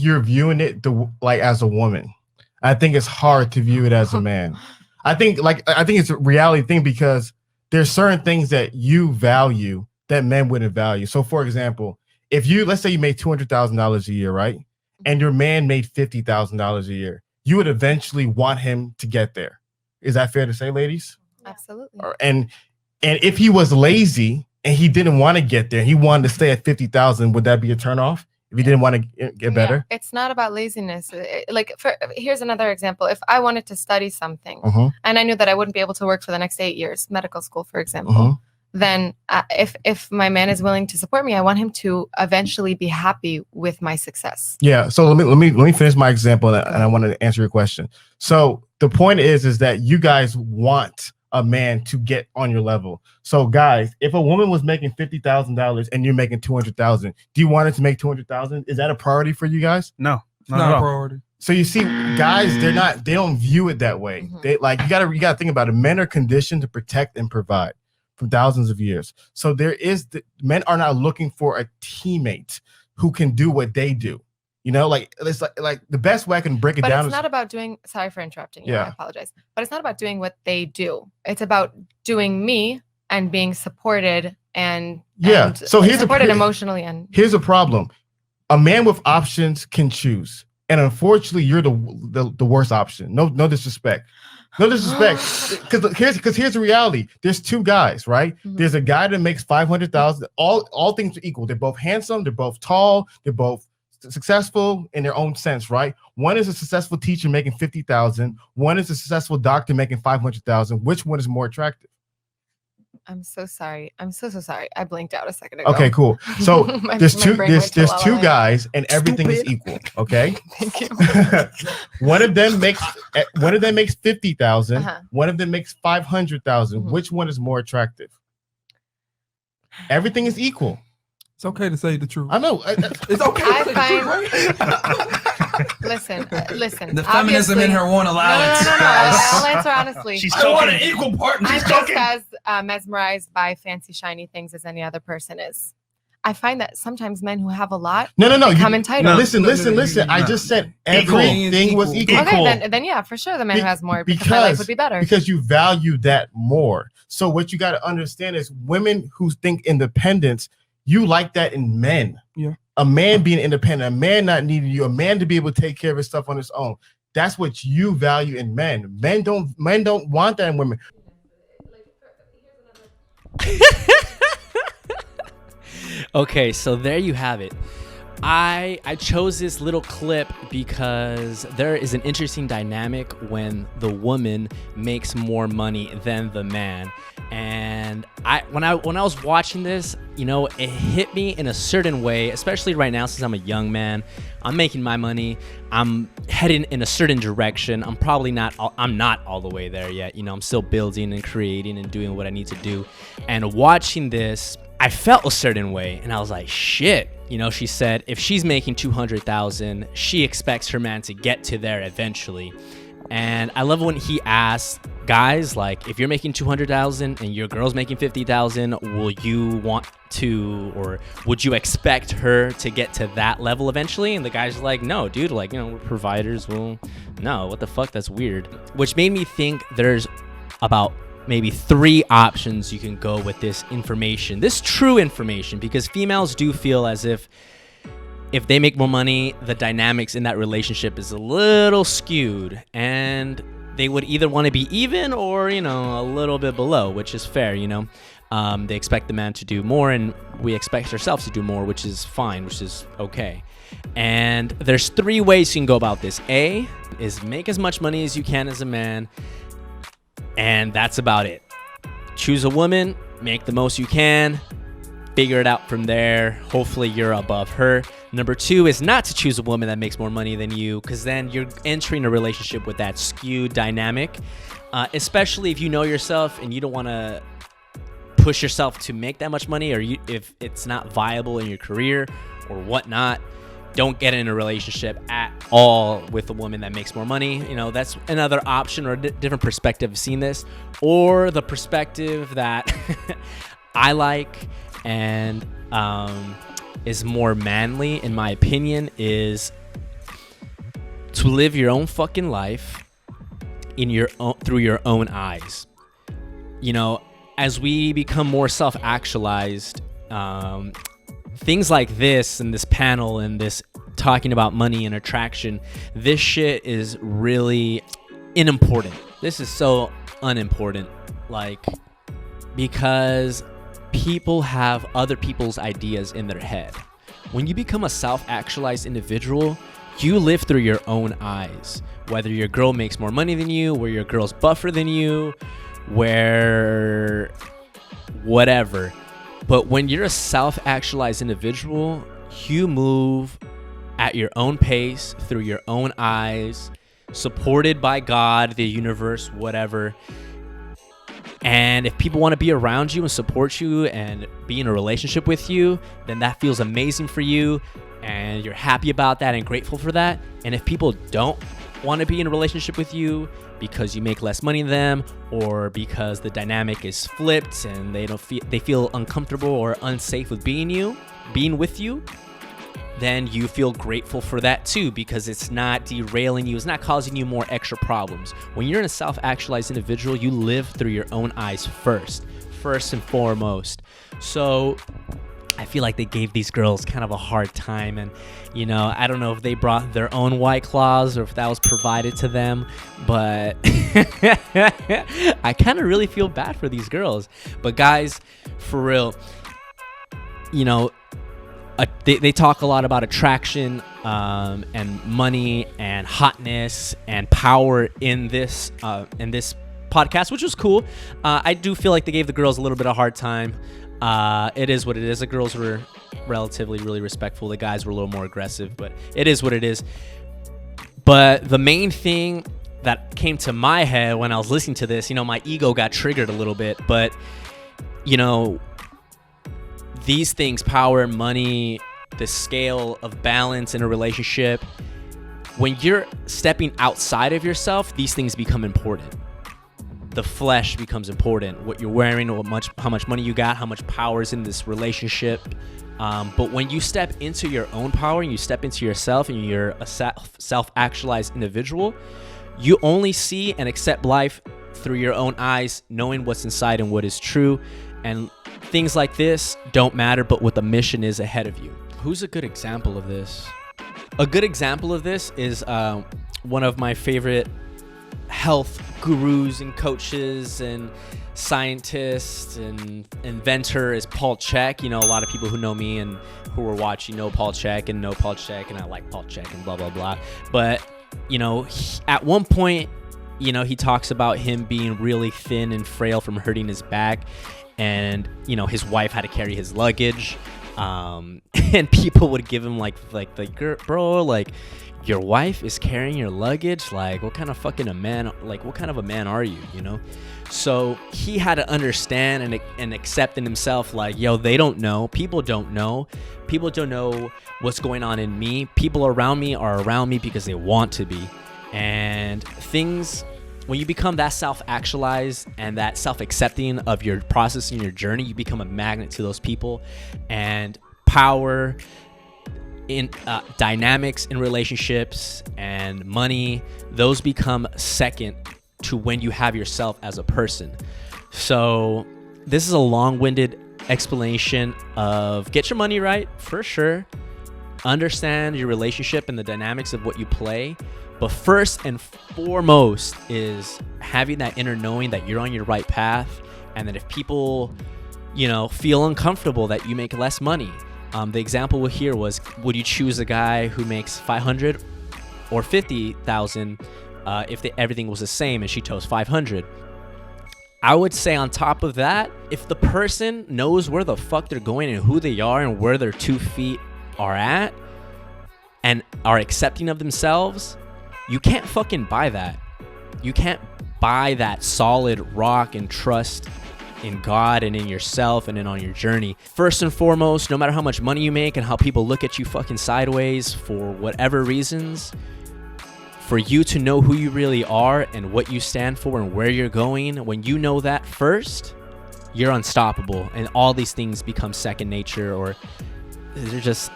think you're viewing it like as a woman. I think it's hard to view it as a man. I think it's a reality thing because there's certain things that you value that men wouldn't value. So, for example, if let's say you made $200,000 a year, right, and your man made $50,000 a year, you would eventually want him to get there. Is that fair to say, ladies? Absolutely. And if he was lazy and he didn't want to get there, he wanted to stay at 50,000, would that be a turnoff? If he didn't want to get better? It's not about laziness. Here's another example. If I wanted to study something and I knew that I wouldn't be able to work for the next 8 years, medical school, for example, then if my man is willing to support me, I want him to eventually be happy with my success. Yeah. So let me finish my example, and I want to answer your question. So the point is that you guys want a man to get on your level. So guys, if a woman was making $50,000 and you're making 200,000, do you want her to make 200,000? Is that a priority for you guys? No, not a priority. So you see, guys, they don't view it that way. They you gotta think about it. Men are conditioned to protect and provide for thousands of years. So men are not looking for a teammate who can do what they do. You know, it's like the best way I can break it down. But it's not about doing. Sorry for interrupting you. Yeah. I apologize. But it's not about doing what they do. It's about doing me and being supported So here's supported emotionally. And here's a problem: a man with options can choose, and unfortunately, you're the worst option. No disrespect. No disrespect, because here's the reality. There's two guys, right? There's a guy that makes 500,000. All things are equal. They're both handsome. They're both tall. They're both successful in their own sense, right? One is a successful teacher making 50,000. One is a successful doctor making 500,000. Which one is more attractive? I'm so sorry. I'm so sorry. I blinked out a second ago. Okay, cool. So there's two guys, and everything is equal. Okay. Thank you. One of them makes 50,000. One of them makes 500,000. Which one is more attractive? Everything is equal. It's okay to say the truth. I know. It's okay to say the truth, right? Listen. The feminism in her won't allow it. No. I'll answer honestly. She's talking an equal partner. I'm just as mesmerized by fancy, shiny things as any other person is. I find that sometimes men who have a lot become entitled. Listen. I just said everything was equal. Okay, then yeah, for sure the man who has more because my life would be better. Because you value that more. So what you got to understand is women who think independence, you like that in men. Yeah. A man being independent, a man not needing you, a man to be able to take care of his stuff on his own. That's what you value in men. Men don't want that in women. Okay, so there you have it. I chose this little clip because there is an interesting dynamic when the woman makes more money than the man. And when I was watching this, you know, it hit me in a certain way, especially right now since I'm a young man. I'm making my money. I'm heading in a certain direction. I'm not all the way there yet. You know, I'm still building and creating and doing what I need to do. And watching this, I felt a certain way, and I was like, shit. You know, she said if she's making 200,000, she expects her man to get to there eventually. And I love when he asks guys, like, if you're making 200,000 and your girl's making 50,000, will you want to, or would you expect her to get to that level eventually? And the guys are like, no, dude, like, you know, we're providers. Well, no, what the fuck? That's weird. Which made me think there's about maybe 3 options you can go with this information, this true information, because females do feel as if they make more money, the dynamics in that relationship is a little skewed, and they would either want to be even or, you know, a little bit below, which is fair, you know. They expect the man to do more, and we expect ourselves to do more, which is fine, which is okay. And there's 3 ways you can go about this. A is make as much money as you can as a man, and that's about it. Choose a woman, make the most you can, figure it out from there. Hopefully you're above her. Number 2 is not to choose a woman that makes more money than you, because then you're entering a relationship with that skewed dynamic, especially if you know yourself and you don't want to push yourself to make that much money, or if it's not viable in your career or whatnot. Don't get in a relationship at all with a woman that makes more money. You know, that's another option or a different perspective of seeing this. Or the perspective that I like and is more manly, in my opinion, is to live your own fucking life through your own eyes. You know, as we become more self-actualized, things like this and this panel and this talking about money and attraction, this shit is really unimportant. This is so unimportant, like, because people have other people's ideas in their head. When you become a self-actualized individual, you live through your own eyes. Whether your girl makes more money than you, where your girl's buffer than you, where whatever. But when you're a self-actualized individual, you move at your own pace, through your own eyes, supported by God, the universe, whatever. And if people want to be around you and support you and be in a relationship with you, then that feels amazing for you and you're happy about that and grateful for that. And if people don't want to be in a relationship with you because you make less money than them, or because the dynamic is flipped and they feel uncomfortable or unsafe with being with you, then you feel grateful for that too, because it's not derailing you, it's not causing you more extra problems. When you're in a self-actualized individual, you live through your own eyes first and foremost. So I feel like they gave these girls kind of a hard time, and you know, I don't know if they brought their own White Claws or if that was provided to them, but I kind of really feel bad for these girls. But guys, for real, you know, they talk a lot about attraction and money and hotness and power in this podcast, which was cool. I do feel like they gave the girls a little bit of a hard time. It is what it is. The girls were relatively really respectful. The guys were a little more aggressive, but it is what it is. But the main thing that came to my head when I was listening to this, you know, my ego got triggered a little bit, but you know, these things, power, money, the scale of balance in a relationship, when you're stepping outside of yourself, these things become important. The flesh becomes important. What you're wearing, how much money you got, how much power is in this relationship. But when you step into your own power and you step into yourself and you're a self-actualized individual, you only see and accept life through your own eyes, knowing what's inside and what is true. And things like this don't matter, but what the mission is ahead of you. Who's a good example of this? A good example of this is one of my favorite health gurus and coaches and scientists and inventor is Paul Chek. You know, a lot of people who know me and who are watching know Paul Chek and I like Paul Chek and blah, blah, blah. But, you know, at one point, you know, he talks about him being really thin and frail from hurting his back. And, you know, his wife had to carry his luggage. And people would give him like, bro, like, your wife is carrying your luggage? Like, what kind of fucking a man, like, what kind of a man are you, you know? So he had to understand and accept in himself, like, yo, they don't know. People don't know. People don't know what's going on in me. People around me are around me because they want to be. And things... When you become that self-actualized and that self-accepting of your process and your journey, you become a magnet to those people. And power, in dynamics in relationships and money, those become second to when you have yourself as a person. So this is a long-winded explanation of get your money right, for sure. Understand your relationship and the dynamics of what you play. But first and foremost is having that inner knowing that you're on your right path, and that if people, you know, feel uncomfortable that you make less money. The example here was, would you choose a guy who makes $500 or $50,000 if everything was the same, and she chose $500? I would say on top of that, if the person knows where the fuck they're going and who they are and where their 2 feet are at and are accepting of themselves, you can't fucking buy that. You can't buy that solid rock and trust in God and in yourself and in on your journey. First and foremost, no matter how much money you make and how people look at you fucking sideways for whatever reasons, for you to know who you really are and what you stand for and where you're going, when you know that first, you're unstoppable, and all these things become second nature, or they're just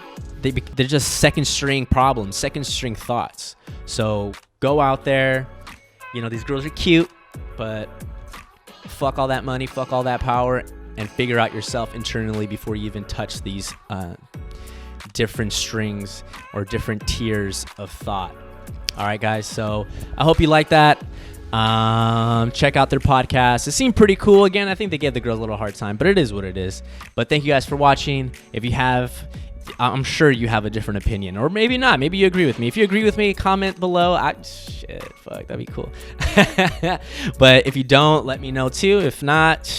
second string problems, second string thoughts. So go out there. You know, these girls are cute, but fuck all that money, fuck all that power, and figure out yourself internally before you even touch these different strings or different tiers of thought. All right, guys. So I hope you like that. Check out their podcast. It seemed pretty cool. Again, I think they gave the girls a little hard time, but it is what it is. But thank you guys for watching. If you have, I'm sure you have a different opinion, or maybe not. Maybe you agree with me. If you agree with me, comment below. Fuck, that'd be cool. But if you don't, let me know too. If not,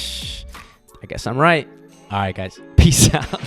I guess I'm right. All right, guys. Peace out.